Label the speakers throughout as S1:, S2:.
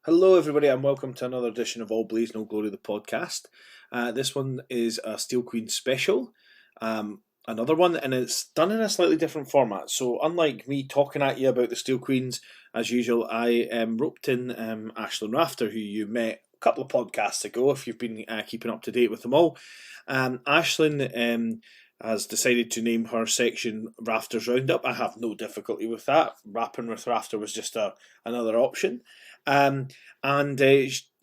S1: Hello, everybody, and welcome to another edition of All Blaze No Glory, the podcast. This one is a Steel Queen special, another one, and it's done in a slightly different format. So, unlike me talking at you about the Steel Queens, as usual, I roped in Aisling Rafter, who you met a couple of podcasts ago, if you've been keeping up to date with them all. Aisling has decided to name her section Rafter's Roundup. I have no difficulty with that. Rapping with Rafter was just another option. Um, and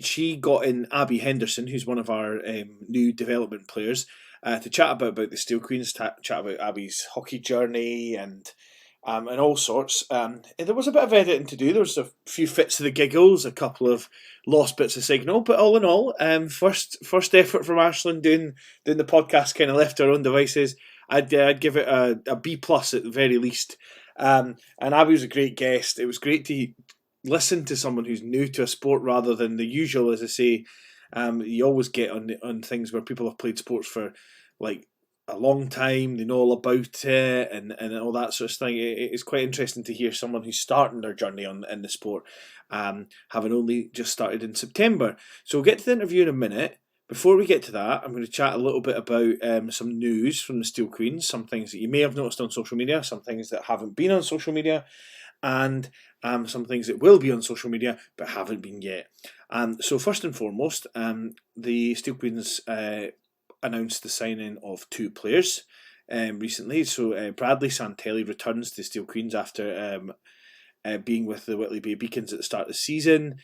S1: she got in Abbie Henderson, who's one of our new development players, to chat about the Steel Queens, chat about Abbie's hockey journey and all sorts. And there was a bit of editing to do. There was a few fits of the giggles, a couple of lost bits of signal, but all in all, first effort from Aisling doing the podcast, kind of left to her own devices. I'd give it a B plus at the very least. And Abbie was a great guest. It was great to listen to someone who's new to a sport rather than the usual, as I say. You always get on things where people have played sports for like a long time, they know all about it and all that sort of thing. It's quite interesting to hear someone who's starting their journey in the sport, having only just started in September. So we'll get to the interview in a minute. Before we get to that, I'm going to chat a little bit about some news from the Steel Queens, some things that you may have noticed on social media, some things that haven't been on social media, and some things that will be on social media but haven't been yet. So first and foremost, the Steel Queens announced the signing of two players recently. So Bradley Santelli returns to Steel Queens after being with the Whitley Bay Beacons at the start of the season.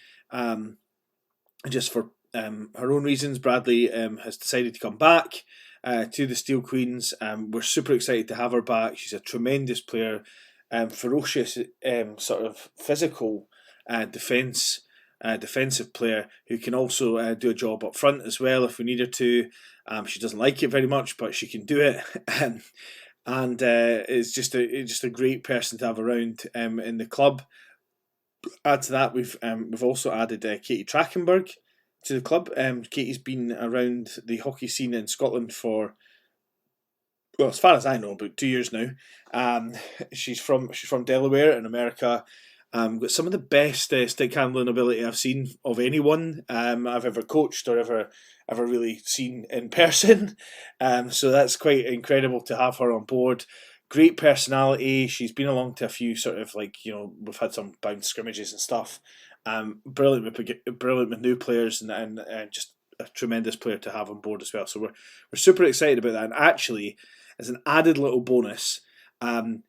S1: Just for her own reasons, Bradley has decided to come back to the Steel Queens. We're super excited to have her back. She's a tremendous player, ferocious, sort of physical defensive player who can also do a job up front as well if we need her to. She doesn't like it very much, but she can do it. And it's just a great person to have around in the club. Add to that, we've also added Katie Trachtenberg to the club. Katie's been around the hockey scene in Scotland for, well, as far as I know, about 2 years now. She's from Delaware in America. Got some of the best stick handling ability I've seen of anyone I've ever coached or ever really seen in person. So that's quite incredible to have her on board. Great personality. She's been along to a few sort of we've had some bounce scrimmages and stuff. Brilliant with new players and just a tremendous player to have on board as well. So we're super excited about that. And actually, as an added little bonus, Aisling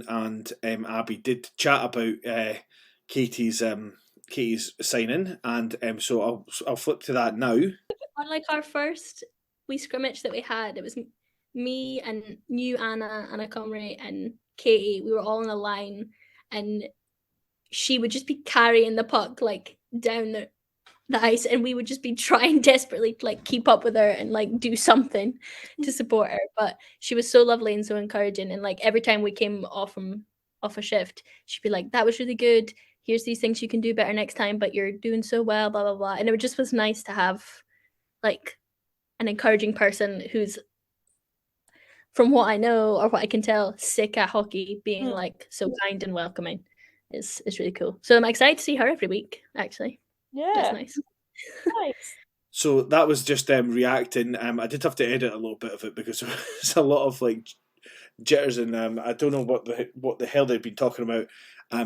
S1: and Abbie did chat about Katie's signing, and so I'll flip to that now.
S2: On like our first wee scrimmage that we had, it was me and new Anna Comrie, and Katie. We were all in a line, and she would just be carrying the puck like down the ice, and we would just be trying desperately to like keep up with her and like do something to support her. But she was so lovely and so encouraging, and like every time we came off a shift, she'd be like, "That was really good. Here's these things you can do better next time, but you're doing so well, blah blah blah." And it just was nice to have like an encouraging person who's, from what I know or what I can tell, sick at hockey, being like so kind and welcoming is really cool. So I'm excited to see her every week, actually.
S3: Yeah.
S2: That's nice.
S3: Nice.
S1: So that was just reacting. I did have to edit a little bit of it because there's a lot of like jitters and I don't know what the hell they'd been talking about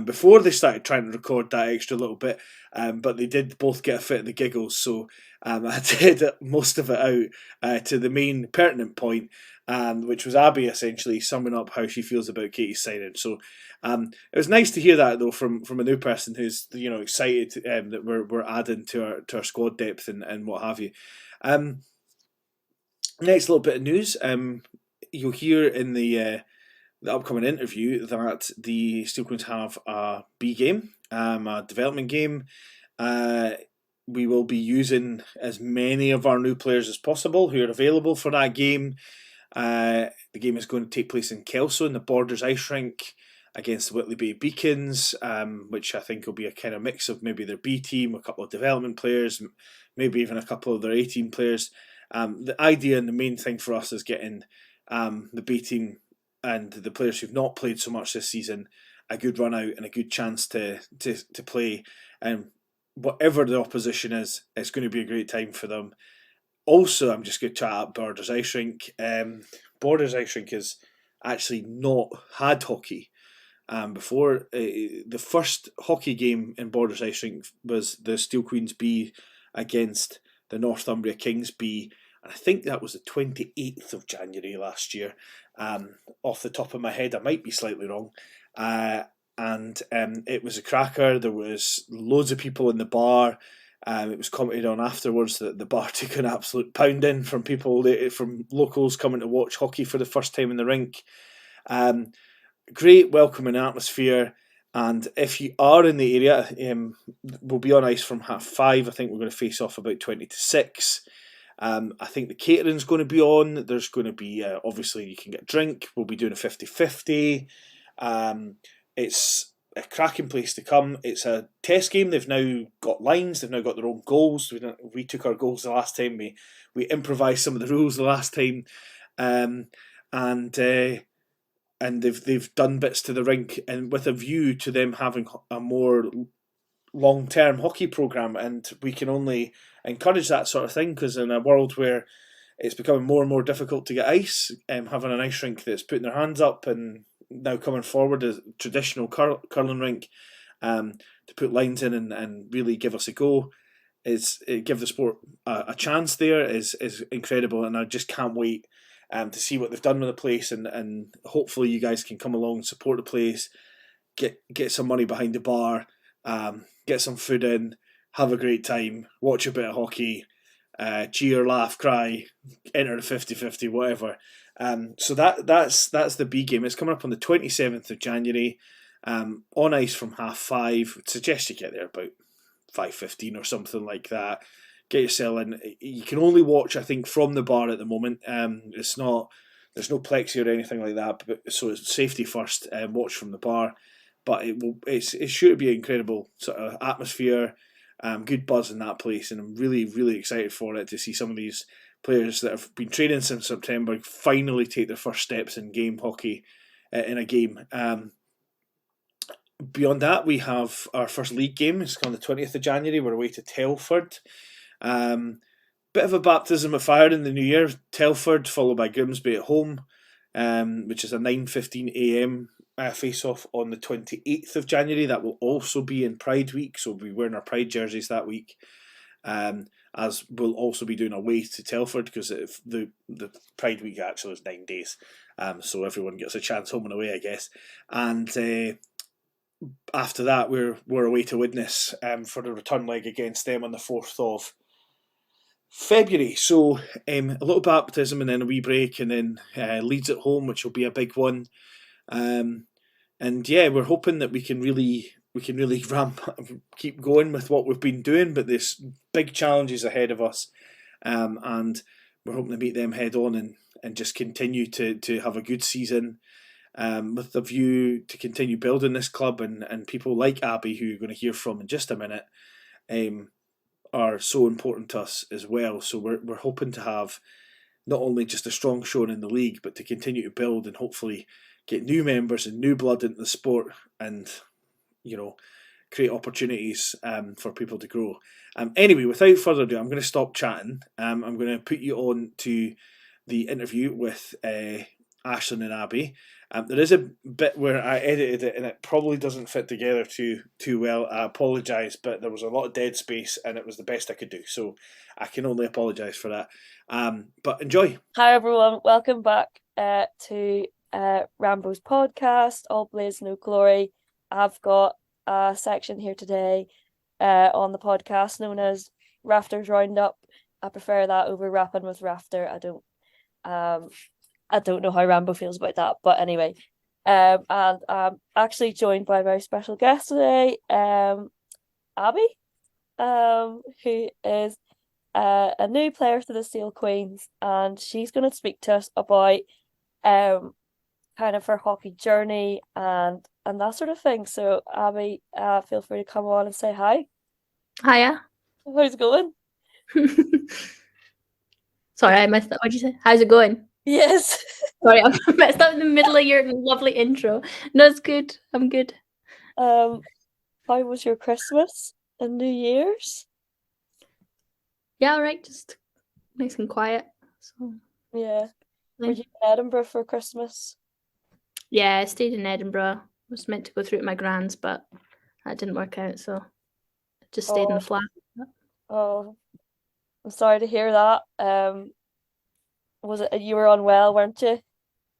S1: before they started trying to record that extra little bit. But they did both get a fit of the giggles, so I did most of it out to the main pertinent point, which was Abbie essentially summing up how she feels about Katie's signing. So it was nice to hear that though from a new person who's excited that we're adding to our squad depth and what have you. Next little bit of news. You'll hear in the upcoming interview that the Steel Queens have a B game, a development game. We will be using as many of our new players as possible who are available for that game. The game is going to take place in Kelso in the Borders Ice Rink against the Whitley Bay Beacons, which I think will be a kind of mix of maybe their B team, a couple of development players, maybe even a couple of their A team players. The idea and the main thing for us is getting the B team and the players who've not played so much this season a good run out and a good chance to play. And whatever the opposition is, it's going to be a great time for them. Also, I'm just going to chat up Borders Ice Rink. Borders Ice Rink has actually not had hockey before. The first hockey game in Borders Ice Rink was the Steel Queens B against the Northumbria Kings B, and I think that was the 28th of January last year. Off the top of my head, I might be slightly wrong. And it was a cracker. There was loads of people in the bar. It was commented on afterwards that the bar took an absolute pounding from people, from locals coming to watch hockey for the first time in the rink. Great welcoming atmosphere, and if you are in the area, we'll be on ice from 5:30. I think we're going to face off about 20 to 6. I think the catering's going to be on. There's going to be, obviously, you can get a drink. We'll be doing a 50-50. It's a cracking place to come. It's a test game. They've now got lines. They've now got their own goals. We took our goals the last time. We improvised some of the rules the last time, and they've done bits to the rink, and with a view to them having a more long-term hockey programme, and we can only encourage that sort of thing, because in a world where it's becoming more and more difficult to get ice, having an ice rink that's putting their hands up and now coming forward as a traditional curling rink, to put lines in and really give us a go, give the sport a chance there is incredible, and I just can't wait to see what they've done with the place, and hopefully you guys can come along and support the place, get some money behind the bar, get some food in, have a great time, watch a bit of hockey, cheer, laugh, cry, enter the 50-50, whatever. So that's the B game. It's coming up on the 27th of January, on ice from 5:30. I'd suggest you get there about 5:15 or something like that. Get yourself in. You can only watch, I think, from the bar at the moment. There's no plexi or anything like that, so it's safety first. Watch from the bar, but it's sure to be an incredible sort of atmosphere. Good buzz in that place, and I'm really, really excited for it, to see some of these players that have been training since September finally take their first steps in game hockey, in a game. Beyond that, we have our first league game. It's on the 20th of January. We're away to Telford. Bit of a baptism of fire in the new year. Telford followed by Grimsby at home, which is a 9:15 a.m. face-off on the 28th of January. That will also be in Pride Week, so we'll be wearing our Pride jerseys that week, as we'll also be doing away to Telford, because the Pride Week actually is 9 days, so everyone gets a chance home and away, I guess. And after that, we're away to Widnes for the return leg against them on the 4th of February. So a little baptism and then a wee break, and then Leeds at home, which will be a big one. And yeah, we're hoping that we can really ramp up, keep going with what we've been doing, but there's big challenges ahead of us, and we're hoping to meet them head on and just continue to have a good season, with the view to continue building this club, and people like Abbie, who you're going to hear from in just a minute, are so important to us as well. So we're hoping to have not only just a strong showing in the league, but to continue to build and hopefully get new members and new blood into the sport, and create opportunities for people to grow. Anyway, without further ado, I'm going to stop chatting. I'm going to put you on to the interview with Aisling and Abbie. There is a bit where I edited it and it probably doesn't fit together too well. I apologise, but there was a lot of dead space and it was the best I could do, so I can only apologise for that. But enjoy.
S3: Hi everyone, welcome back to Rambo's podcast, All Blaze No Glory. I've got a section here today on the podcast known as Rafter's Roundup. I prefer that over rapping with Rafter. I don't know how Rambo feels about that, but anyway, and I'm actually joined by a very special guest today, Abbie, who is a new player to the Steel Queens, and she's going to speak to us about kind of her hockey journey and that sort of thing. So Abbie, feel free to come on and say hi.
S2: Hiya.
S3: How's it going?
S2: Sorry, I missed that. What'd you say? How's it going?
S3: Yes.
S2: Sorry, I messed up in the middle of your lovely intro. No, it's good. I'm good.
S3: How was your Christmas and New Year's?
S2: Yeah, all right. Just nice and quiet. So
S3: Yeah. Were
S2: nice.
S3: you in Edinburgh for Christmas?
S2: Yeah, I stayed in Edinburgh. Was meant to go through to my grand's, but that didn't work out. So I just stayed in the
S3: Oh,
S2: flat.
S3: oh, I'm sorry to hear that. Was it you were unwell, weren't you?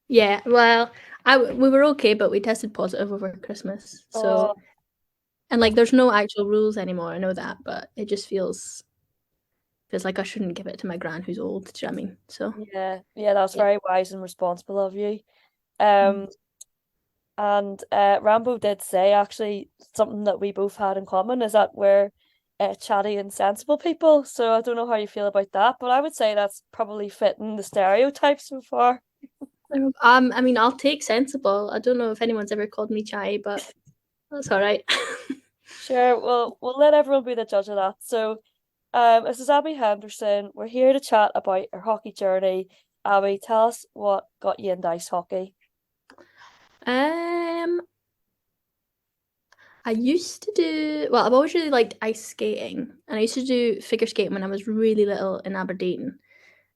S2: Yeah, well, we were okay, but we tested positive over Christmas.
S3: Oh,
S2: So and like, there's no actual rules anymore. I know that, but it just feels like I shouldn't give it to my gran who's old. Do you know what I mean? So
S3: yeah, that's
S2: yeah.
S3: very wise and responsible of you.
S2: Mm.
S3: Um, and Rambo did say actually something that we both had in common is that we're chatty and sensible people. So I don't know how you feel about that, but I would say that's probably fitting the stereotype so far.
S2: I mean, I'll take sensible. I don't know if anyone's ever called me chai, but that's all right.
S3: Sure, we'll let everyone be the judge of that. So, this is Abbie Henderson. We're here to chat about our hockey journey. Abbie, tell us what got you into ice hockey.
S2: Um, I used to do well. I've always really liked ice skating, and I used to do figure skating when I was really little in Aberdeen.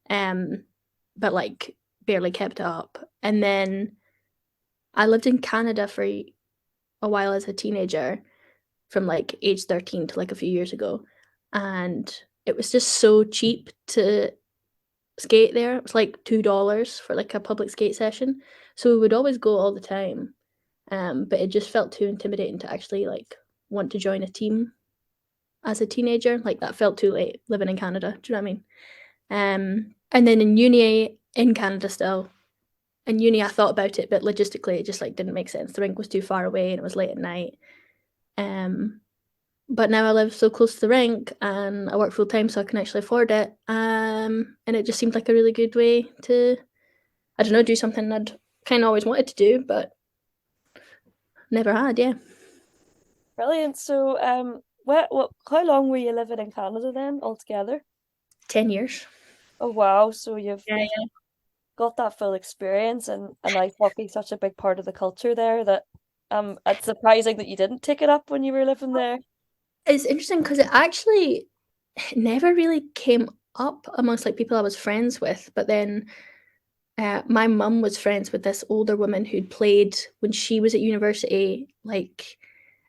S2: Um, but like barely kept it up. And then I lived in Canada for a while as a teenager, from like age 13 to like a few years ago, and it was just so cheap to skate there. It was like $2 for like a public skate session, so we would always go all the time. But it just felt too intimidating to actually like want to join a team as a teenager. Like that felt too late living in Canada. Do you know what I mean? And then in uni in Canada still. In uni I thought about it, but logistically it just like didn't make sense. The rink was too far away and it was late at night. Um but now I live so close to the rink and I work full time so I can actually afford it. And it just seemed like a really good way to, I don't know, do something I'd kind of always wanted to do, but never had. Yeah,
S3: Brilliant. So, how long were you living in Canada then altogether?
S2: 10 years.
S3: Oh wow, so you've
S2: Yeah,
S3: you've got that full experience and ice hockey's such a big part of the culture there that it's surprising that you didn't take it up when you were living there.
S2: it's interesting because it actually never really came up amongst like people I was friends with, but then my mum was friends with this older woman who'd played when she was at university, like,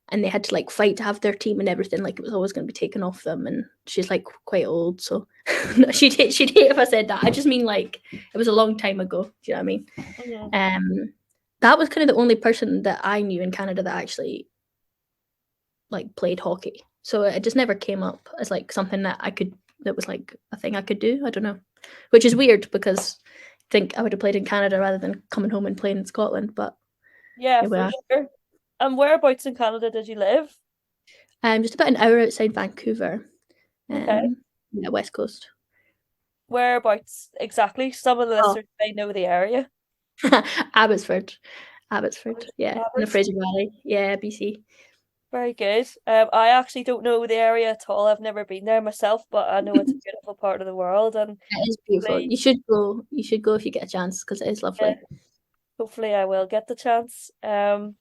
S2: and they had to like fight to have their team and everything. Like it was always going to be taken off them, and she's like quite old, so she'd hate if I said that. I just mean like it was a long time ago. Do you know what I mean?
S3: Mhm.
S2: That was kind of the only person that I knew in Canada that actually like played hockey. So it just never came up as like something that was like a thing I could do. I don't know, which is weird because I think I would have played in Canada rather than coming home and playing in Scotland. But
S3: Yeah,
S2: here we
S3: for
S2: are.
S3: sure. And whereabouts in Canada did you live?
S2: Just about an hour outside Vancouver,
S3: Okay.
S2: yeah, West Coast.
S3: Whereabouts exactly? Some of the
S2: Oh,
S3: listeners may know the area.
S2: Abbotsford, Abbotsford, yeah, in the
S3: Roberts.
S2: Fraser Valley, yeah, BC.
S3: Very good. I actually don't know the area at all. I've never been there myself, but I know it's a beautiful part of the world, and
S2: It is beautiful.
S3: hopefully,
S2: You should go. You should go if you get a chance because it is
S3: yeah,
S2: lovely.
S3: hopefully I will get the chance. And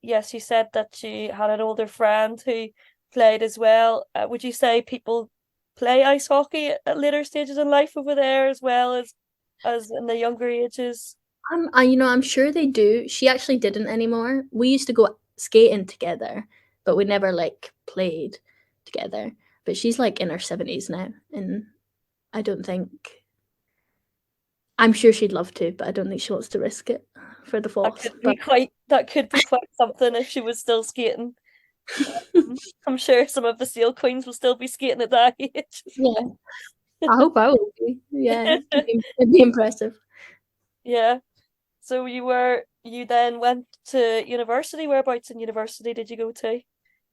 S3: yes, you said that you had an older friend who played as well. Would you say people play ice hockey at later stages in life over there as well as in the younger ages?
S2: I'm sure they do. She actually didn't anymore. We used to go skating together, but we never like played together. But she's like in her 70s now, and I don't think. I'm sure she'd love to, but I don't think she wants to risk it for the falls. But
S3: That could be quite something if she was still skating. I'm sure some of the Seal Queens will still be skating at that age.
S2: yeah, I hope I will be. Yeah, it'd be impressive.
S3: Yeah. So you then went to university. Whereabouts in university did you go to?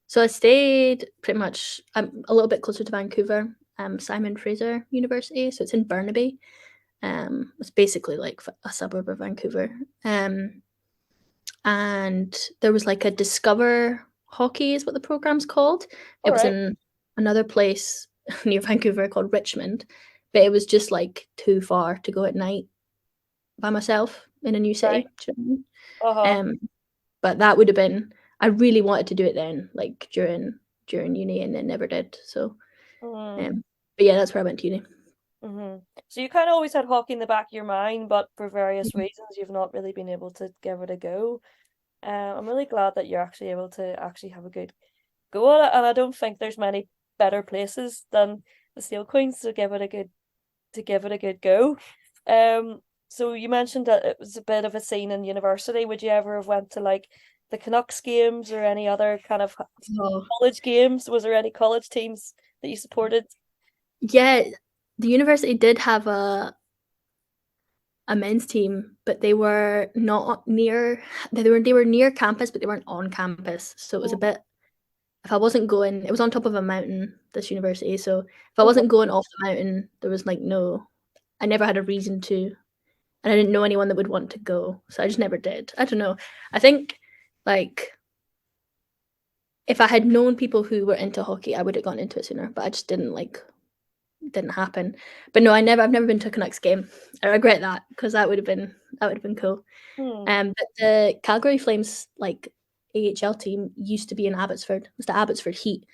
S2: So I stayed pretty much a little bit closer to Vancouver, Simon Fraser University. So it's in Burnaby. It's basically like a suburb of Vancouver. And there was like a Discover Hockey is what the program's called. It
S3: All
S2: was
S3: right.
S2: in another place near Vancouver called Richmond. but it was just like too far to go at night by myself in a new city.
S3: Right.
S2: Do you know what I mean?
S3: Uh-huh.
S2: But that would have been, I really wanted to do it then, like during uni, and it never did. So,
S3: Mm-hmm.
S2: but yeah, that's where I went to uni.
S3: Mm-hmm. So you kind of always had hockey in the back of your mind, but for various reasons, you've not really been able to give it a go. I'm really glad that you're actually able to actually have a good go at it, and I don't think there's many better places than the Steel Queens to give it a good go. So you mentioned that it was a bit of a scene in university. Would you ever have went to like the Canucks games or any other kind of
S2: Oh,
S3: college games? Was there any college teams that you supported?
S2: yeah, the university did have a men's team, but they were not near. They were near campus, but they weren't on campus. So it was a bit. If I wasn't going, it was on top of a mountain. This university, so if I
S3: Oh,
S2: wasn't going off the mountain, there was like no. I never had a reason to, and I didn't know anyone that would want to go, so I just never did. I don't know. I think like if I had known people who were into hockey, I would have gone into it sooner, but I just didn't happen. But no, I've never been to a Canucks game. I regret that because that would have been cool.
S3: hmm.
S2: But the Calgary Flames like AHL team used to be in Abbotsford. It was the Abbotsford Heat.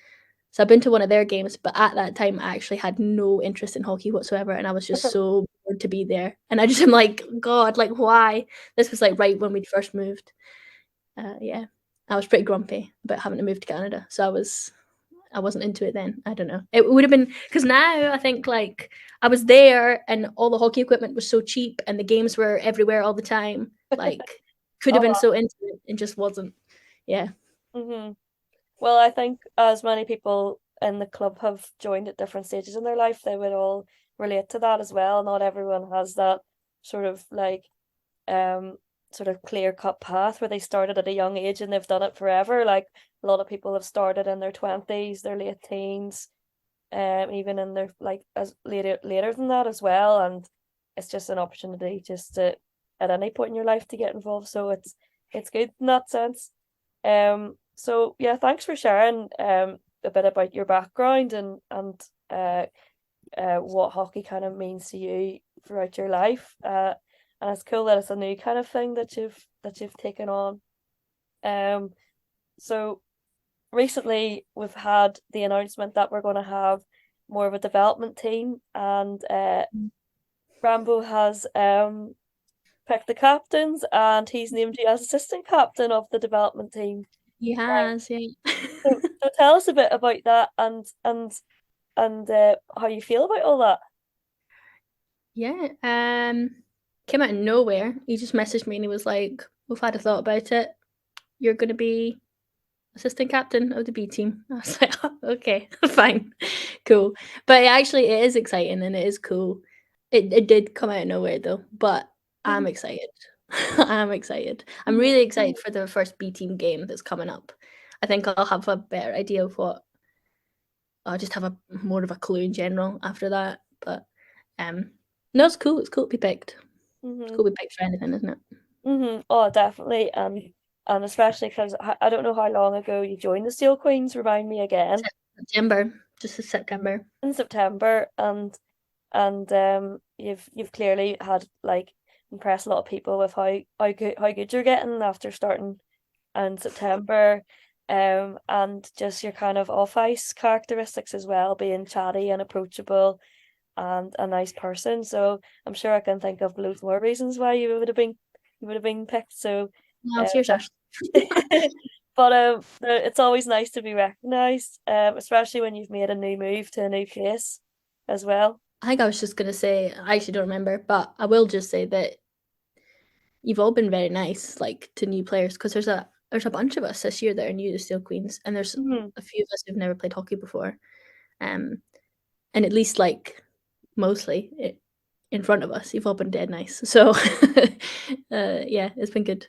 S2: So I've been to one of their games, but at that time I actually had no interest in hockey whatsoever, and I was just so bored to be there. And I just am like, God, like why? This was like right when we'd first moved. Yeah, I was pretty grumpy about having to move to Canada, so I wasn't into it then. I don't know. It would have been because now I think like I was there and all the hockey equipment was so cheap and the games were everywhere all the time. Like could have been
S3: Uh-huh.
S2: so into it and just wasn't. Yeah.
S3: Mm-hmm. Well, I think as many people in the club have joined at different stages in their life, they would all relate to that as well. Not everyone has that sort of like um sort of clear cut path where they started at a young age and they've done it forever. Like a lot of people have started in their 20s, their late teens, even in their like as later than that as well. And it's just an opportunity just to at any point in your life to get involved. So it's good in that sense. So yeah, thanks for sharing a bit about your background and what hockey kind of means to you throughout your life. And it's cool that it's a new kind of thing that you've taken on. So recently we've had the announcement that we're going to have more of a development team, and Rambo has picked the captains, and he's named you as assistant captain of the development team.
S2: He has, yeah.
S3: So tell us a bit about that and how you feel about all that.
S2: Yeah. Came out of nowhere. He just messaged me and he was like, we've had a thought about it. You're gonna be assistant captain of the B team. I was like, oh, okay, fine, cool. But it is exciting and it is cool. It did come out of nowhere though, but I'm excited. I'm excited. I'm really excited for the first B team game that's coming up. I think I'll have a better idea of what. I'll just have a more of a clue in general after that. But no, it's cool. It's cool to be picked. It's
S3: Mm-hmm.
S2: cool to be picked for anything, isn't it?
S3: Mm-hmm. Oh, definitely. And especially because I don't know how long ago you joined the Steel Queens. Remind me again.
S2: September, just a September.
S3: In September, and you've clearly had like impressed a lot of people with how good you're getting after starting in September, and just your kind of off ice characteristics as well, being chatty and approachable and a nice person. So I'm sure I can think of loads more reasons why you would have been picked. So
S2: Well, cheers, Ash.
S3: but it's always nice to be recognised, especially when you've made a new move to a new place as well.
S2: I think I was just gonna say, I actually don't remember, but I will just say that you've all been very nice, like to new players, because there's a bunch of us this year that are new to Steel Queens, and there's
S3: Mm-hmm.
S2: a few of us who've never played hockey before, and at least like mostly in front of us, you've all been dead nice. So, yeah, it's been good.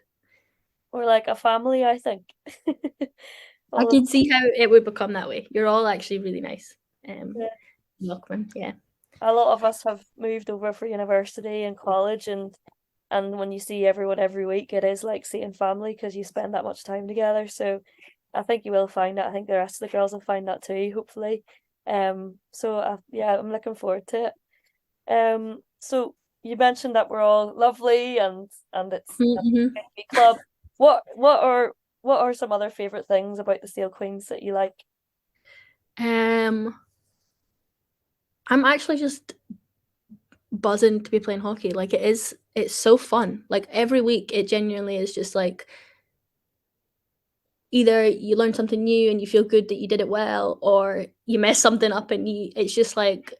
S3: Or like a family, I think.
S2: I
S3: All of
S2: can see how it would become that way. You're all actually really nice.
S3: yeah.
S2: Welcome, yeah.
S3: A lot of us have moved over for university and college, and when you see everyone every week, it is like seeing family because you spend that much time together. So I think you will find that. I think the rest of the girls will find that too, hopefully. So yeah, I'm looking forward to it. So you mentioned that we're all lovely and it's a
S2: Mm-hmm.
S3: rugby club. What are some other favorite things about the Steel Queens that you like?
S2: I'm actually just buzzing to be playing hockey. Like it's so fun. Like every week, it genuinely is just like either you learn something new and you feel good that you did it well, or you mess something up and it's just like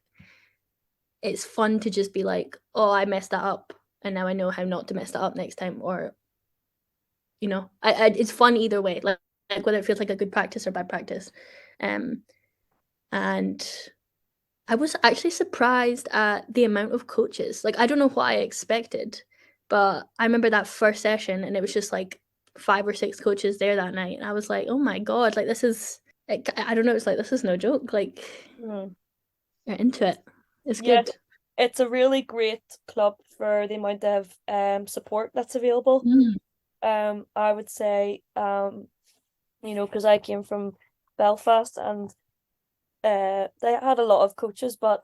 S2: it's fun to just be like, oh, I messed that up, and now I know how not to mess that up next time, or it's fun either way. Like whether it feels like a good practice or bad practice, um, and I was actually surprised at the amount of coaches. Like I don't know what I expected, but I remember that first session and it was just like 5 or 6 coaches there that night, and I was like, oh my god, like this is. I don't know. It's like this is no joke. Like
S3: Hmm.
S2: you're into it. It's
S3: Yeah,
S2: good.
S3: it's a really great club for the amount of support that's available.
S2: Mm.
S3: I would say because I came from Belfast and they had a lot of coaches, but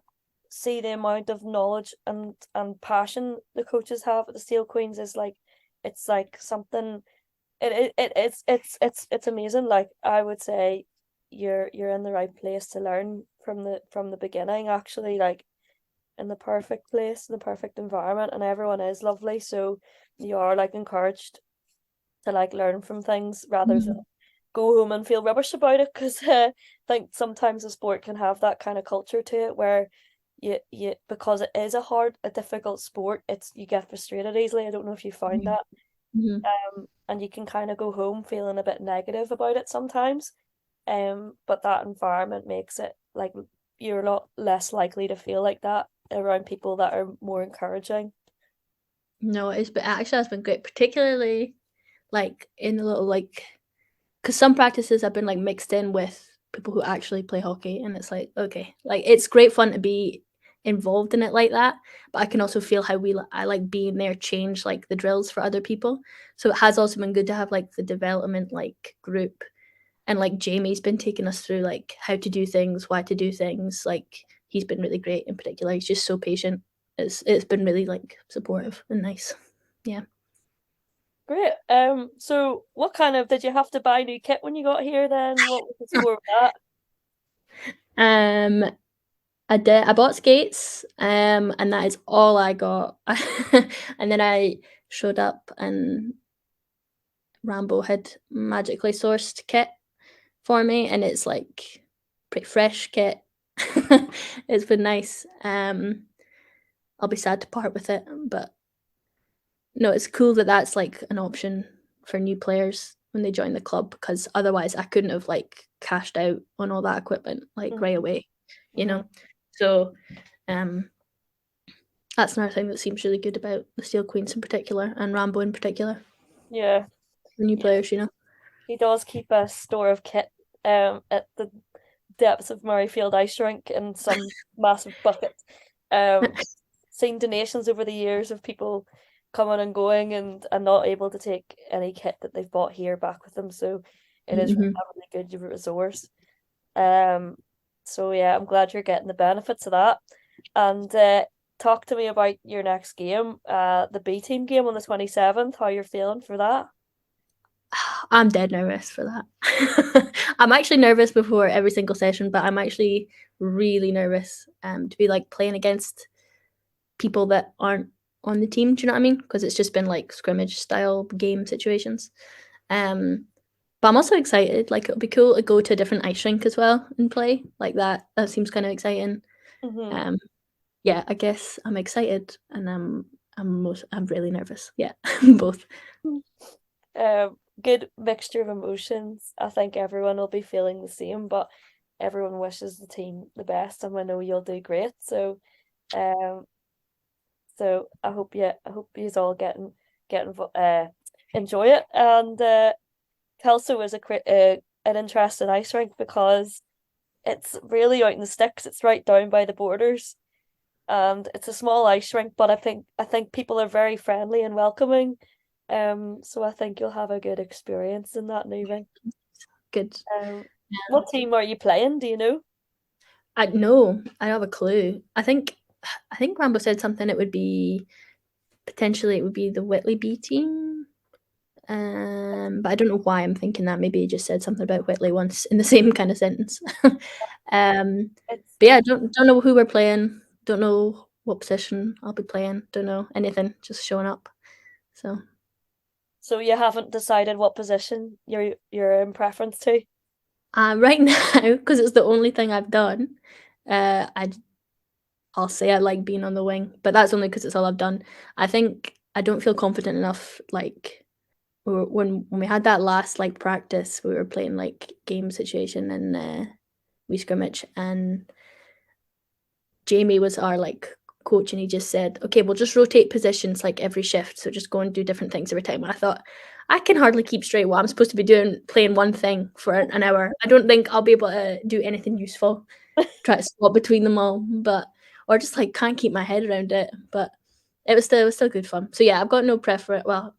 S3: see the amount of knowledge and passion the coaches have at the Steel Queens is like it's like something it's amazing. Like I would say you're in the right place to learn from the beginning actually, like in the perfect place, the perfect environment, and everyone is lovely. So you are like encouraged to like learn from things rather than
S2: Mm.
S3: go home and feel rubbish about it because I think sometimes the sport can have that kind of culture to it where you because it is a difficult sport, it's you get frustrated easily. I don't know if you find
S2: Mhm.
S3: that.
S2: Mhm.
S3: And you can kind of go home feeling a bit negative about it sometimes. But that environment makes it like you're a lot less likely to feel like that around people that are more encouraging.
S2: No, it's but actually has been great, particularly like in the little like because some practices have been like mixed in with people who actually play hockey, and it's like okay, like it's great fun to be involved in it like that. But I can also feel how I like being there change like the drills for other people. So it has also been good to have like the development like group, and like Jamie's been taking us through like how to do things, why to do things. Like he's been really great in particular. He's just so patient. It's been really like supportive and nice. Yeah.
S3: Great. So what kind of did you have to buy new kit when you got here then? What was the score with that?
S2: Um, I bought skates, and that is all I got. And then I showed up, and Rambo had magically sourced kit for me, and it's like pretty fresh kit. It's been nice. I'll be sad to part with it, but no, it's cool that that's like an option for new players when they join the club because otherwise I couldn't have like cashed out on all that equipment like right
S3: Mm-hmm.
S2: away, you
S3: Mm-hmm.
S2: know. So um that's another thing that seems really good about the Steel Queens in particular and Rambo in particular
S3: Yeah.
S2: for new
S3: Yeah.
S2: players, you know.
S3: He does keep a store of kit at the depths of Murrayfield ice rink in some massive bucket. I've seen donations over the years of people coming and going and not able to take any kit that they've bought here back with them. So it is
S2: Mm-hmm.
S3: a really good resource. Um, so yeah, I'm glad you're getting the benefits of that. And talk to me about your next game, the B team game on the 27th, how you're feeling for that.
S2: I'm dead nervous for that. I'm actually nervous before every single session, but I'm actually really nervous to be like playing against people that aren't on the team. Do you know what I mean? Because it's just been like scrimmage style game situations. Um, but I'm also excited. Like it'll be cool to go to a different ice rink as well and play like that. That seems kind of exciting.
S3: Mm-hmm.
S2: Um, yeah, I guess I'm excited and I'm really nervous. Yeah, both.
S3: Good mixture of emotions. I think everyone will be feeling the same, but everyone wishes the team the best, and I know you'll do great. Um, so I hope you all enjoy it. And Kelso is an interesting ice rink because it's really out in the sticks. It's right down by the borders, and it's a small ice rink. But I think people are very friendly and welcoming. So I think you'll have a good experience in that new rink.
S2: Good.
S3: Um, what team are you playing? Do you know?
S2: I know. I don't have a clue. I think I think Rambo said something. It would be the Whitley B team. But I don't know why I'm thinking that. Maybe he just said something about Whitley once in the same kind of sentence. But yeah, don't know who we're playing. Don't know what position I'll be playing. Don't know anything. Just showing up.
S3: So you haven't decided what position you're in preference to?
S2: Right now, because it's the only thing I've done, I'll say I like being on the wing, but that's only because it's all I've done. I think I don't feel confident enough. Like when we had that last like practice, we were playing like game situation and we scrimmage, and Jamie was our like coach, and he just said, "Okay, we'll just rotate positions like every shift, so just go and do different things every time." And I thought, I can hardly keep straight what I'm supposed to be doing, playing one thing for an hour. I don't think I'll be able to do anything useful. Try to swap between them all, or just like can't keep my head around it. But it was still good fun. So yeah, I've got no preference. Well,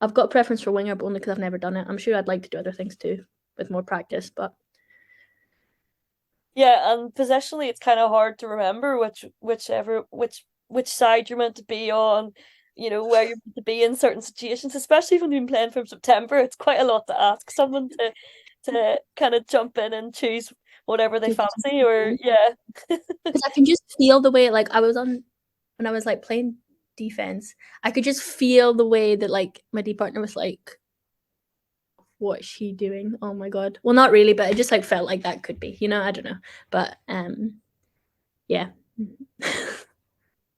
S2: I've got preference for winger, but only because I've never done it. I'm sure I'd like to do other things too with more practice, but
S3: Yeah, and positionally it's kind of hard to remember which side you're meant to be on, where you're meant to be in certain situations, especially when you've been playing from September. It's quite a lot to ask someone to kind of jump in and choose whatever they fancy, or yeah.
S2: because I can just feel the way like when I was like playing defense, I could just feel the way that like my D partner was like, "What's she doing? Oh my god!" Well, not really, but it just like felt like that could be, I don't know, but yeah.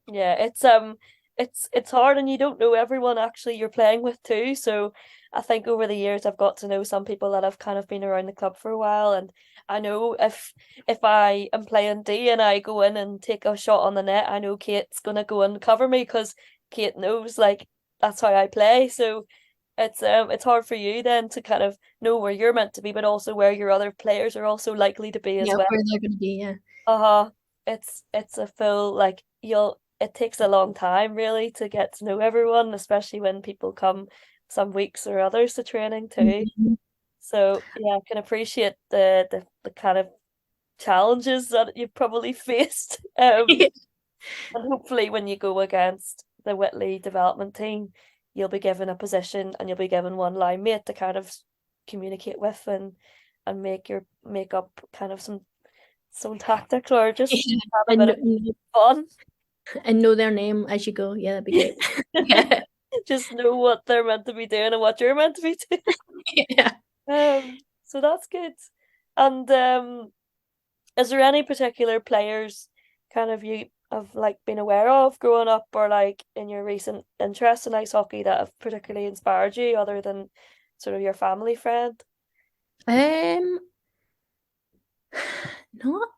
S3: Yeah, it's hard, and you don't know everyone actually you're playing with too. So I think over the years I've got to know some people that have kind of been around the club for a while, and I know if I am playing D and I go in and take a shot on the net, I know Kate's gonna go and cover me because Kate knows like that's how I play. So it's hard for you then to kind of know where you're meant to be, but also where your other players are also likely to be as
S2: Yeah,
S3: well.
S2: where they're gonna be, yeah.
S3: It's a full like it takes a long time really to get to know everyone, especially when people come some weeks or others to training too.
S2: Mhm.
S3: So yeah, I can appreciate the kind of challenges that you've probably faced. And hopefully when you go against the Whitley development team, you'll be given a position and you'll be given one line mate to kind of communicate with and make up kind of some tactics or just
S2: Yeah,
S3: have a bit of fun.
S2: and know their name as you go. Yeah, that'd be great. Yeah.
S3: Just know what they're meant to be doing and what you're meant to be doing.
S2: Yeah.
S3: So that's good. And is there any particular players kind of you have like been aware of growing up or like in your recent interest in ice hockey that have particularly inspired you other than sort of your family friend?
S2: Um, not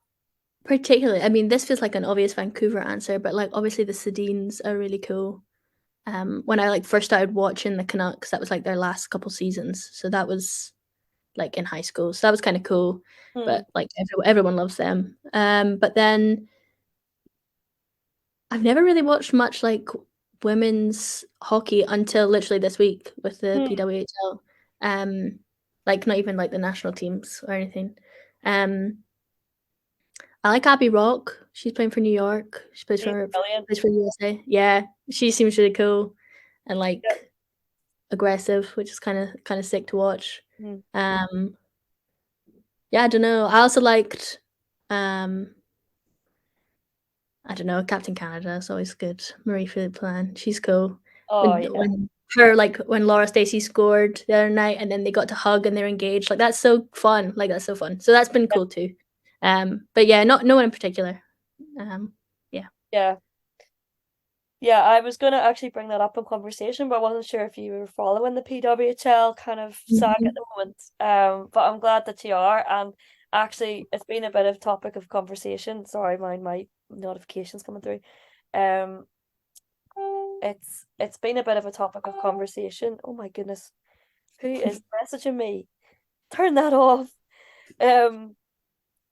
S2: particularly. I mean, this feels like an obvious Vancouver answer, but like obviously the Sedines are really cool. When I like first started watching the Canucks, that was like their last couple seasons, so that was like in high school, so that was kind of cool.
S3: Hmm.
S2: But like everyone loves them. But then I've never really watched much like women's hockey until literally this week with the
S3: Hmm.
S2: PWHL. Like not even like the national teams or anything. Um, I like Abby Rock. She's playing for New York. She plays
S3: She's
S2: for
S3: brilliant.
S2: USA. Yeah, she seems really cool and
S3: Yeah.
S2: like aggressive, which is kind of sick to watch.
S3: Hmm.
S2: Um, yeah, I don't know. I also liked um I don't know, Captain Canada is always good. Marie-Philippe Plan, she's cool.
S3: Oh yeah.
S2: When Laura Stacey scored the other night and then they got to hug and they're engaged, like that's so fun. Like that's so fun. So that's been cool too. But yeah, no one in particular. Yeah.
S3: Yeah. Yeah, I was gonna actually bring that up in conversation, but I wasn't sure if you were following the PWHL kind of saga at
S2: Mhm.
S3: the moment. But I'm glad that you are, and actually, it's been a bit of topic of conversation. Sorry, mind my notifications coming through. Um, it's been a bit of a topic of conversation. Oh my goodness, who is messaging me? Turn that off. Um,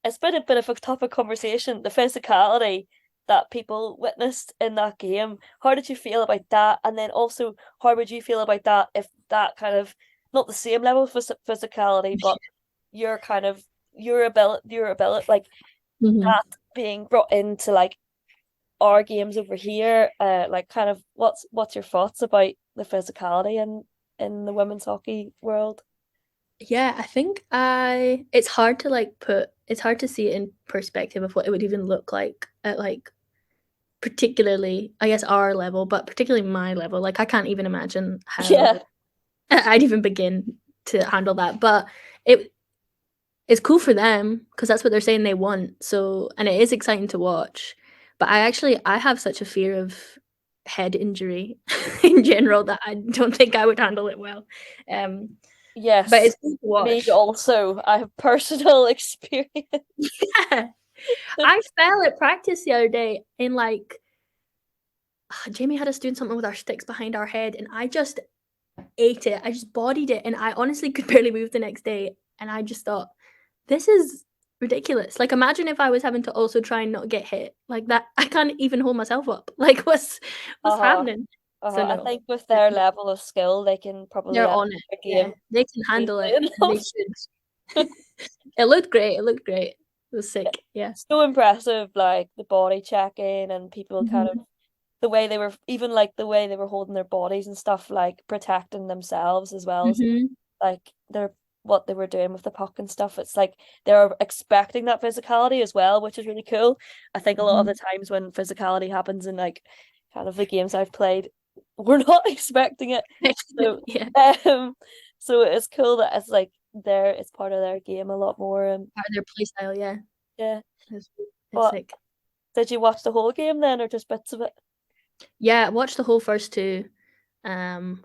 S3: it's been a bit of a topic conversation, the physicality that people witnessed in that game. How did you feel about that? And then also, how would you feel about that if that kind of not the same level of physicality, but your kind of your ability like
S2: Mhm.
S3: that being brought into like our games over here, like kind of what's your thoughts about the physicality in the women's hockey world?
S2: Yeah, I think it's hard to see it in perspective of what it would even look like at like particularly, I guess, our level, but particularly my level. Like I can't even imagine how
S3: Yeah.
S2: I'd even begin to handle that. But it's cool for them because that's what they're saying they want. So, and it is exciting to watch. But I have such a fear of head injury in general that I don't think I would handle it well. But
S3: Yes,
S2: it's cool to
S3: me
S2: watch.
S3: also. I have personal experience.
S2: Yeah. I fell at practice the other day in like Jamie had us doing something with our sticks behind our head, and I just ate it. I just bodied it, and I honestly could barely move the next day. And I just thought, this is ridiculous. Like, imagine if I was having to also try and not get hit like that. I can't even hold myself up. Like, what's
S3: Uh-huh.
S2: happening? So
S3: I
S2: no,
S3: think with their level of skill, they can probably
S2: they're
S3: add
S2: on it.
S3: a
S2: Yeah,
S3: game
S2: they can handle it,
S3: easily
S2: and they
S3: enough.
S2: should. It looked great. It looked great. It was sick. Yeah.
S3: So impressive, like the body checking and people kind of
S2: Mhm.
S3: the way they were even like the way they were holding their bodies and stuff, like protecting themselves as well as
S2: Mhm.
S3: like their what they were doing with the puck and stuff. It's like they're expecting that physicality as well, which is really cool. I think a lot of the
S2: Mhm.
S3: times when physicality happens in like kind of the games I've played, we're not expecting it. So
S2: Yeah.
S3: um so it's cool that it's like it's part of their game a lot more and
S2: Part of their play style. Yeah.
S3: yeah.
S2: It's, it's
S3: But
S2: sick.
S3: did you watch the whole game then or just bits of it?
S2: Yeah, I watched the whole first two. Um,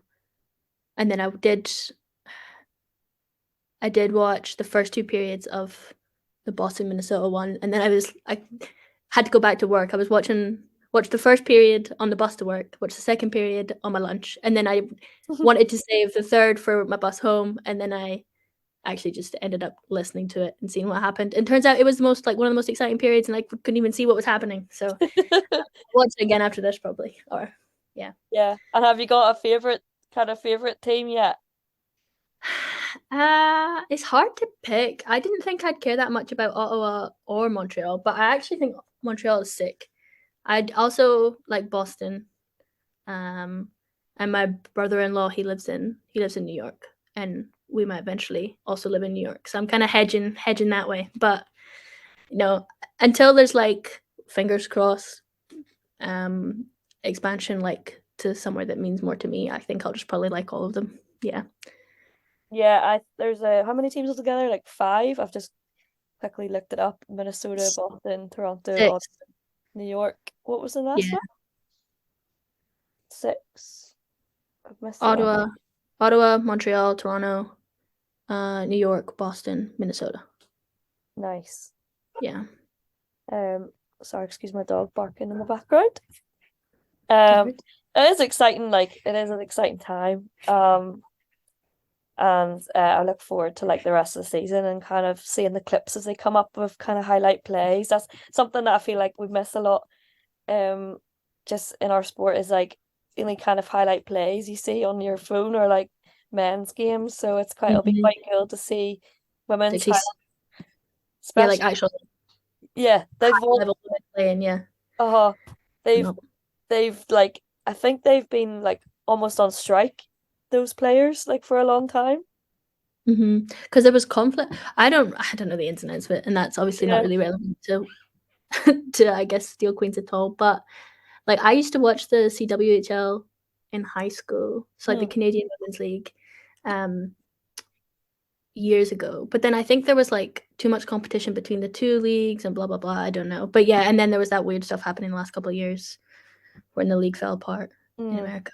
S2: and then I did watch the first two periods of the Boston Minnesota one, and then I had to go back to work. I was watched the first period on the bus to work, watched the second period on my lunch, and then I wanted to save the third for my bus home, and then I actually just ended up listening to it and seeing what happened. And turns out it was one of the most exciting periods, and I couldn't even see what was happening. So I'll watch it again after this probably. Or yeah.
S3: Yeah. And have you got a favorite team yet?
S2: It's hard to pick. I didn't think I'd care that much about Ottawa or Montreal, but I actually think Montreal is sick. I'd also like Boston. Um, and my brother-in-law, he lives in New York, and we might eventually also live in New York. So I'm kind of hedging that way. But you know, until there's like fingers crossed, um, expansion like to somewhere that means more to me, I think I'll just probably like all of them. Yeah.
S3: Yeah, there's how many teams altogether? Like five. I've just quickly looked it up. Minnesota, Boston, Toronto,
S2: 6.
S3: Ottawa, New York. What was the last
S2: Yeah.
S3: one? Six. I've missed the last.
S2: Ottawa, Montreal, Toronto, New York, Boston, Minnesota.
S3: Nice.
S2: Yeah.
S3: Sorry, excuse my dog barking in the background. It is exciting, like it is an exciting time. And I look forward to like the rest of the season and kind of seeing the clips as they come up of kind of highlight plays. That's something that I feel like we miss a lot. Just in our sport is like any kind of highlight plays you see on your phone or like men's games. So it'll be
S2: Mhm.
S3: quite cool to see women's
S2: Actually,
S3: highlights,
S2: yeah, like
S3: especially
S2: actual
S3: yeah, they've
S2: high
S3: won
S2: level women playing. Yeah.
S3: they've
S2: No.
S3: they've like I think they've been like almost on strike, those players, like for a long time.
S2: Because there was conflict. I don't know the ins and outs of it, and that's obviously not
S3: Yeah.
S2: really relevant to to I guess Steel Queens at all. But like I used to watch the CWHL in high school, so like the
S3: Hmm.
S2: Canadian Women's League, um, years ago. But then I think there was like too much competition between the two leagues and blah blah blah. I don't know. But yeah, and then there was that weird stuff happening the last couple of years when the league fell apart in
S3: Hmm.
S2: America.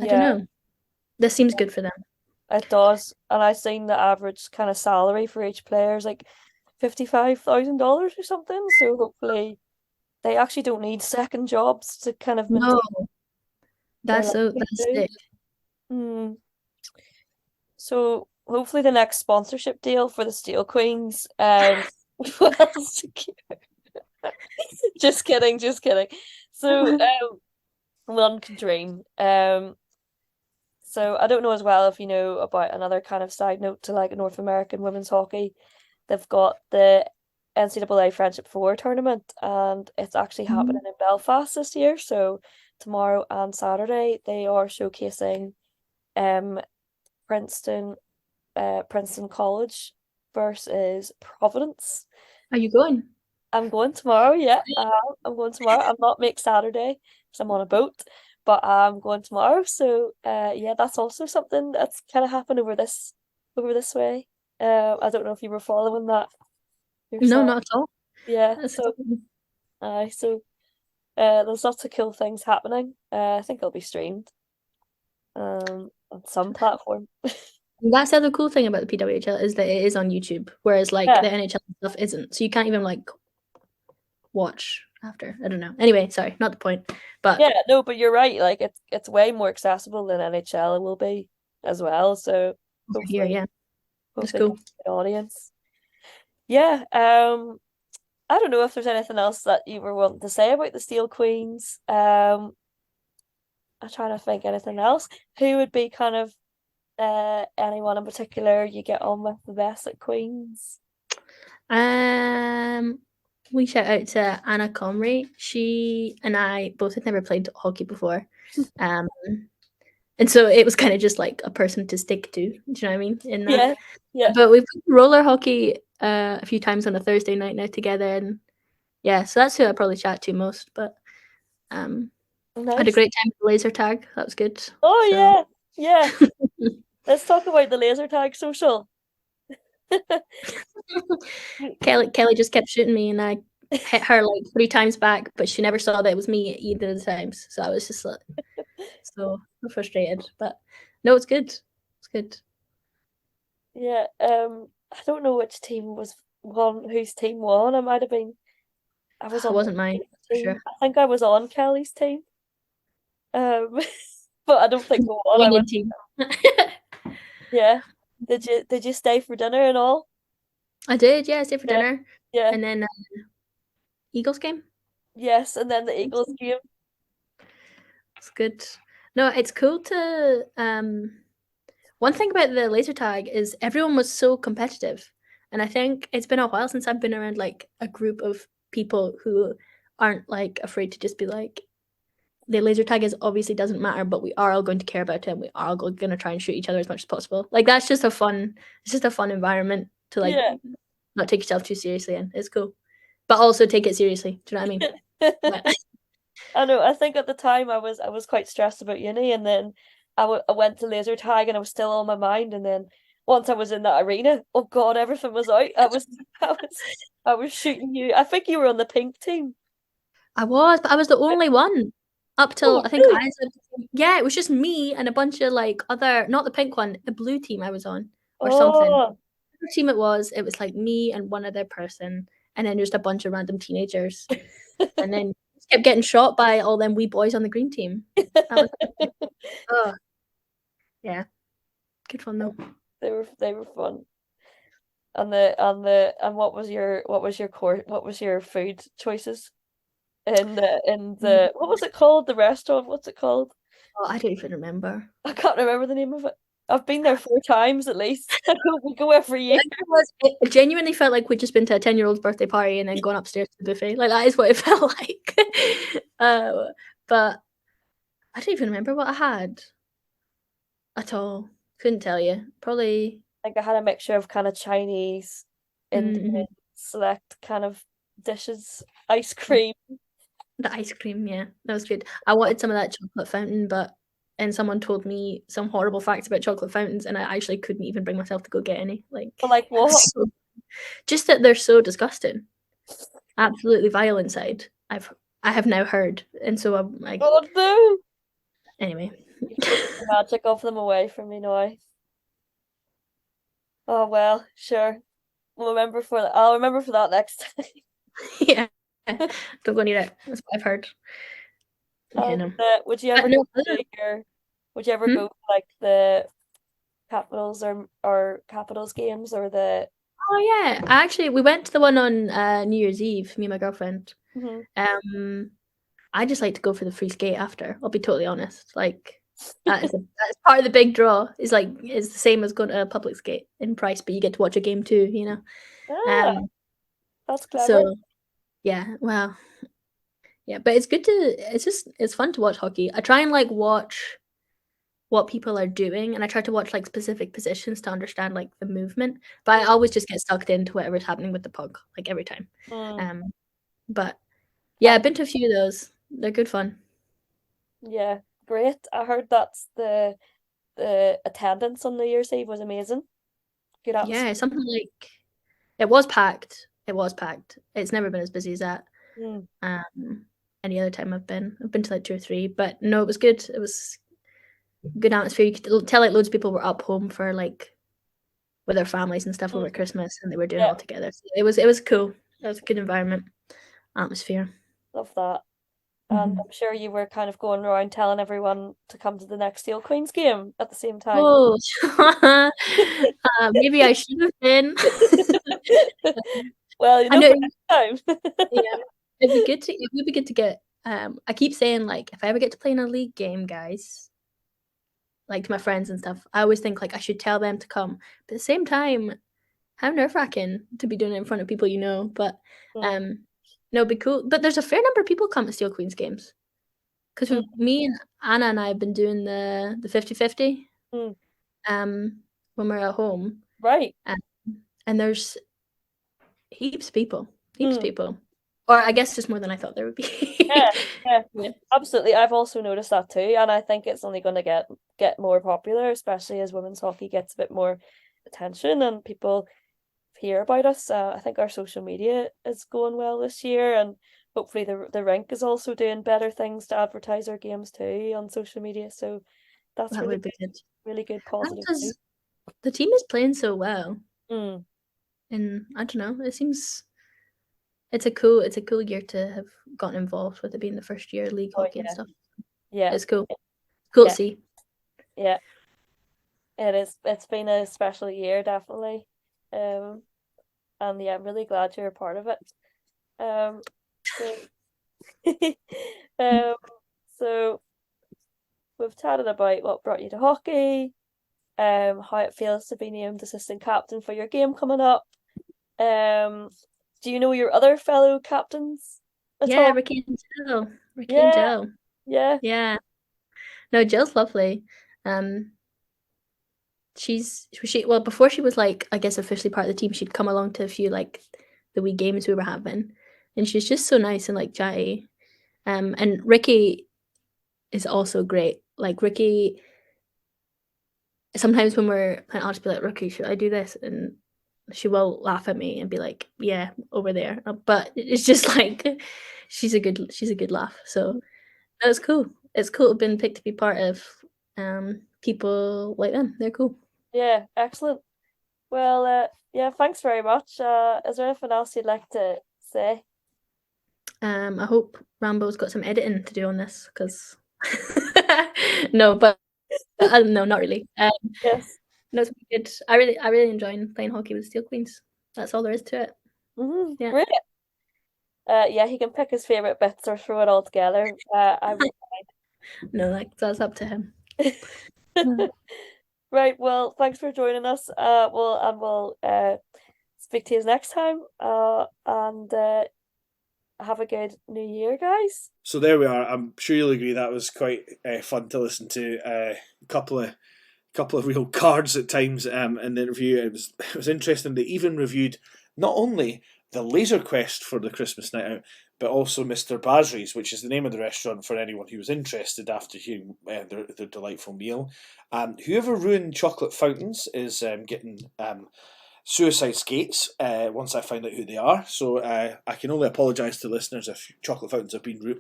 S2: I don't
S3: Yeah,
S2: know. This seems good for them.
S3: it does. And I seen the average kind of salary for each player is like $55,000 or something. So hopefully they actually don't need second jobs to kind of maintain
S2: No,
S3: their
S2: that's
S3: livelihood.
S2: sick.
S3: Hmm. So hopefully the next sponsorship deal for the Steel Queens will secure. Just kidding, just kidding. So one can dream. So I don't know as well if you know about another kind of side note to like North American women's hockey. They've got the NCAA Friendship 4 tournament, and it's actually happening in Belfast this year. So tomorrow and Saturday they are showcasing Princeton Princeton College versus Providence.
S2: Are you going?
S3: I'm going tomorrow, yeah. I'm going tomorrow. I'm not make Saturday because I'm on a boat, but I'm going tomorrow. So yeah, that's also something that's kind of happened over this way. I don't know if you were following that
S2: No,
S3: yourself.
S2: not at all.
S3: Yeah,
S2: That's
S3: so there's lots of cool things happening. I think it'll be streamed on some platform.
S2: That's the other cool thing about the PWHL is that it is on YouTube, whereas like
S3: Yeah.
S2: the NHL stuff isn't. So you can't even like watch after. I don't know. Anyway, sorry, not the point. But
S3: Yeah, no, but you're right. Like it's way more accessible than NHL will be as well. So
S2: over here, yeah, that's
S3: hopefully
S2: cool.
S3: get an audience. Yeah. I don't know if there's anything else that you were wanting to say about the Steel Queens. I'm trying to think anything else. Who would be kind of anyone in particular you get on with the best at Queens?
S2: We shout out to Anna Comrie. She and I both had never played hockey before. And so it was kind of just like a person to stick to. Do you know what I mean? In that.
S3: Yeah.
S2: But we've played roller hockey a few times on a Thursday night now together, and yeah, so that's who I probably chat to most. But I had a great time with the laser tag. That was good.
S3: Oh yeah. Let's talk about the laser tag social.
S2: Kelly just kept shooting me, and I hit her like 3 times back, but she never saw that it was me either of the times. So I was just like so frustrated. But no, it's good. It's good.
S3: Yeah. I don't know which team whose team won. I might have been. I was on.
S2: It wasn't mine for
S3: team.
S2: sure.
S3: I think I was on Kelly's team. But I don't think we won.
S2: Winning team.
S3: Yeah. Did you stay for dinner and all?
S2: I did, yeah, I stayed for dinner.
S3: Yeah.
S2: And then Eagles game.
S3: Yes, and then the Eagles game.
S2: It's good. No, it's cool to one thing about the laser tag is everyone was so competitive. And I think it's been a while since I've been around like a group of people who aren't like afraid to just be like the laser tag is obviously doesn't matter, but we are all going to care about it and we are all going to try and shoot each other as much as possible. Like that's just it's just a fun environment to like not take yourself too seriously in. It's cool. But also take it seriously. Do you know what I mean?
S3: I know. I think at the time I was quite stressed about uni, and then I went to laser tag, and it was still on my mind. And then once I was in that arena, oh God, everything was out. I was shooting you. I think you were on the pink team.
S2: I was, but I was the only one up till I think
S3: really?
S2: yeah, it was just me and a bunch of like other, not the pink one, the blue team I was on or
S3: Oh.
S2: something. Whatever team it was like me and one other person, and then just a bunch of random teenagers, and then kept getting shot by all them wee boys on the green team. That was, oh, yeah, good fun though.
S3: They were fun. And what was your food choices in the what was it called, the restaurant, what's it called?
S2: Oh, I don't even remember.
S3: I can't remember the name of it. I've been there 4 times at least. We go every year.
S2: It genuinely felt like we'd just been to a 10-year-old's birthday party and then gone upstairs to the buffet. Like that is what it felt like. But I don't even remember what I had at all. Couldn't tell you. Probably.
S3: I think I had a mixture of kind of Chinese, Indian, select kind of dishes, ice cream.
S2: The ice cream, yeah, that was good. I wanted some of that chocolate fountain, and someone told me some horrible facts about chocolate fountains, and I actually couldn't even bring myself to go get any. Like
S3: what?
S2: Just that they're so disgusting, absolutely vile inside. I have now heard, and so I'm like,
S3: oh no.
S2: Anyway,
S3: you take the magic of them away from me now. Oh well, sure. I'll remember for that next time.
S2: Yeah, don't go near it. That's what I've heard.
S3: Would you ever go to like the Capitals or Capitals games or the?
S2: Oh yeah, we went to the one on New Year's Eve. Me and my girlfriend. I just like to go for the free skate after. I'll be totally honest. Like that's part of the big draw. Is the same as going to a public skate in price, but you get to watch a game too. You know.
S3: That's clever.
S2: So yeah, well, yeah, but it's fun to watch hockey. I try and like watch what people are doing, and I try to watch like specific positions to understand like the movement. But I always just get sucked into whatever's happening with the puck, like every time.
S3: Mm.
S2: But yeah, I've been to a few of those. They're good fun.
S3: Yeah, great. I heard that's the attendance on New Year's Eve was amazing. Good atmosphere.
S2: Yeah, something like it was packed. It was packed. It's never been as busy as that.
S3: Mm.
S2: Any other time I've been to like 2 or 3, but no, it was good. It was good atmosphere. You could tell like loads of people were up home for like with their families and stuff over
S3: Mm.
S2: Christmas, and they were doing it
S3: Yeah,
S2: all together. So it was cool. It was a good environment, atmosphere.
S3: love that. And I'm sure you were kind of going around telling everyone to come to the next Steel Queens game at the same time.
S2: Oh, maybe I should have been.
S3: Well, you
S2: I
S3: know,
S2: know.
S3: for next time.
S2: Yeah, it would be good to get. I keep saying like if I ever get to play in a league game, guys, like to my friends and stuff, I always think like I should tell them to come. But at the same time, how nerve-wracking to be doing it in front of people you know. But
S3: Mm.
S2: no, it'd be cool. But there's a fair number of people come to Steel Queens games because
S3: Mm.
S2: me and Anna and I have been doing the 50-50
S3: Mm.
S2: when we're at home,
S3: Right.
S2: and there's heaps of people,
S3: Mm.
S2: or I guess just more than I thought there would be.
S3: Yeah, yeah,
S2: Yeah.
S3: absolutely. I've also noticed that too, and I think it's only going to get more popular, especially as women's hockey gets a bit more attention and people hear about us. I think our social media is going well this year, and hopefully the rink is also doing better things to advertise our games too on social media. So that's
S2: That would be good.
S3: really good,
S2: And
S3: positive news.
S2: because the team is playing so well,
S3: Mm.
S2: and I don't know, it seems it's a cool year to have gotten involved with it being the first year league
S3: Oh
S2: hockey and stuff.
S3: yeah,
S2: It's cool. Cool to
S3: yeah,
S2: see.
S3: yeah. It is. It's been a special year, definitely. Um, and yeah, I'm really glad you're a part of it. Um, so, um, so we've chatted about what brought you to hockey, how it feels to be named assistant captain for your game coming up. Do you know your other fellow captains at
S2: Yeah,
S3: all?
S2: Ricky and Jill.
S3: Yeah, yeah.
S2: Yeah. No, Jill's lovely. Um, she well before she was like I guess officially part of the team, she'd come along to a few like the wee games we were having, and she's just so nice and like chatty. And Ricky is also great. Like Ricky, sometimes when we're playing, I'll just be like, Ricky, should I do this? And she will laugh at me and be like, yeah, over there. But it's just like she's a good laugh. So that's cool. It's cool to have been picked to be part of people like them. They're cool.
S3: Yeah, excellent. Well, yeah, thanks very much. Is there anything else you'd like to say?
S2: I hope Rambo's got some editing to do on this because no, but no, not really.
S3: Yes.
S2: No, it's good. I really enjoy playing hockey with Steel Queens. That's all there is to it. Yeah.
S3: Great. Yeah, he can pick his favorite bits or throw it all together. I won't
S2: No, like that's up to him.
S3: mind. Right. Well, thanks for joining us. We'll speak to you next time. And have a good New Year, guys.
S1: So there we are. I'm sure you'll agree that was quite fun to listen to. A couple of real cards at times in the interview. It was interesting. They even reviewed not only the Laser Quest for the Christmas night out, but also Mr. Basri's, which is the name of the restaurant for anyone who was interested after hearing their delightful meal. Whoever ruined chocolate fountains is getting suicide skates once I find out who they are. So I can only apologise to listeners if chocolate fountains have been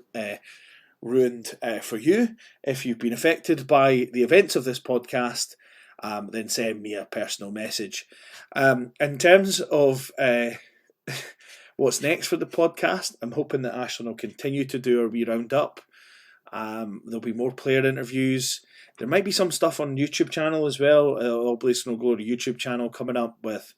S1: ruined for you. If you've been affected by the events of this podcast, then send me a personal message. In terms of what's next for the podcast, I'm hoping that Aisling will continue to do a wee roundup. There'll be more player interviews. There might be some stuff on YouTube channel as well. All Blaze No Glory YouTube channel coming up with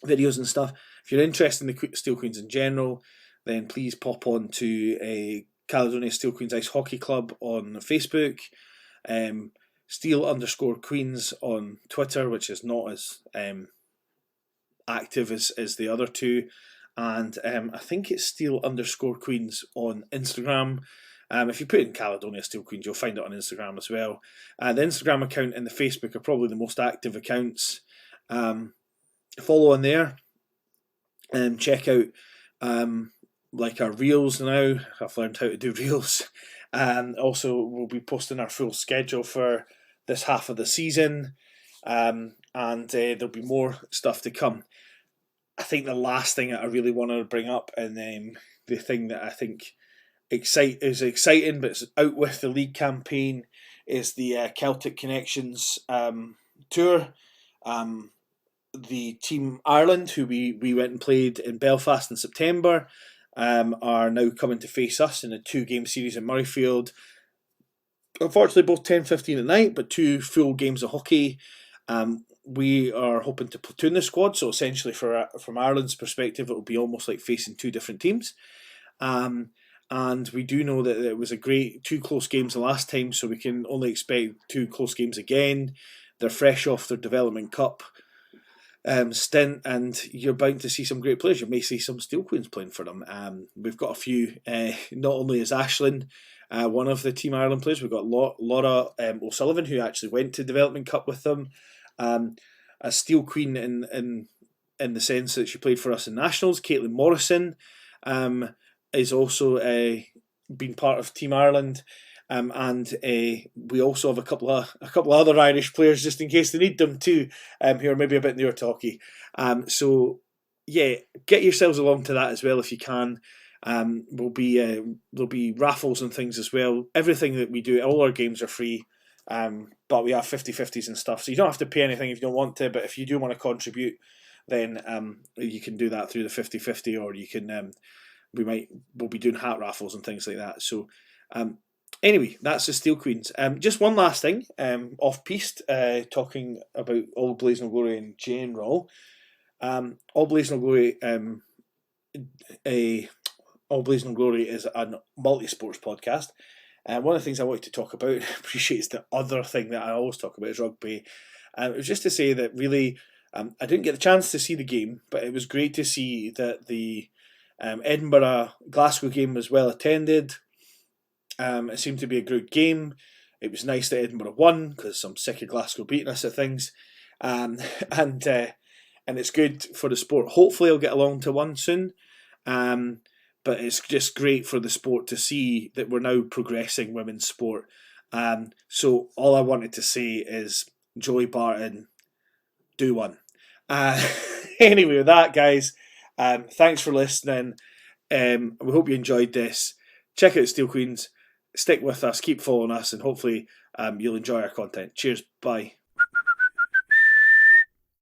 S1: videos and stuff. If you're interested in the Steel Queens in general, then please pop on to a Caledonia Steel Queens Ice Hockey Club on Facebook. Steel_Queens on Twitter, which is not as active as the other two. and I think it's Steel_Queens on Instagram. If you put in Caledonia Steel Queens, you'll find it on Instagram as well. The Instagram account and the Facebook are probably the most active accounts. Follow on there. Check out like our reels now. I've learned how to do reels. Also, we'll be posting our full schedule for this half of the season. And there'll be more stuff to come. I think the last thing that I really want to bring up, and the thing that I think is exciting, but it's out with the league campaign, is the Celtic Connections tour. The Team Ireland, who we went and played in Belfast in September, are now coming to face us in a 2-game series in Murrayfield. Unfortunately, both 10:15 at night, but 2 full games of hockey. We are hoping to platoon the squad, so essentially from Ireland's perspective, it will be almost like facing 2 different teams. And we do know that it was a great 2 close games the last time, so we can only expect 2 close games again. They're fresh off their Development Cup stint, and you're bound to see some great players. You may see some Steel Queens playing for them. We've got a few. Not only is Aisling one of the Team Ireland players, we've got Laura O'Sullivan, who actually went to Development Cup with them. A Steel Queen in the sense that she played for us in Nationals. Caitlin Morrison is also been part of Team Ireland. And we also have a couple of other Irish players, just in case they need them too, who are maybe a bit newer to hockey. So yeah, get yourselves along to that as well if you can. There'll be raffles and things as well. Everything that we do, all our games are free, but we have 50/50s and stuff. So you don't have to pay anything if you don't want to. But if you do want to contribute, then you can do that through the 50/50, or you can. We'll be doing hat raffles and things like that. So. Anyway, that's the Steel Queens. Just one last thing, off-piste, talking about All Blazing Glory in general. All Blazing Glory, All Blazing Glory is a multi-sports podcast. One of the things I wanted to talk about, I appreciate it's the other thing that I always talk about, is rugby. It was just to say that really, I didn't get the chance to see the game, but it was great to see that the Edinburgh-Glasgow game was well attended. It seemed to be a good game. It was nice that Edinburgh won, because I'm sick of Glasgow beating us at things. And it's good for the sport. Hopefully I'll get along to one soon. But it's just great for the sport to see that we're now progressing women's sport. So all I wanted to say is, Joey Barton, do one. Anyway, with that, guys, thanks for listening. We hope you enjoyed this. Check out Steel Queens. Stick with us, keep following us, and hopefully you'll enjoy our content. Cheers, bye.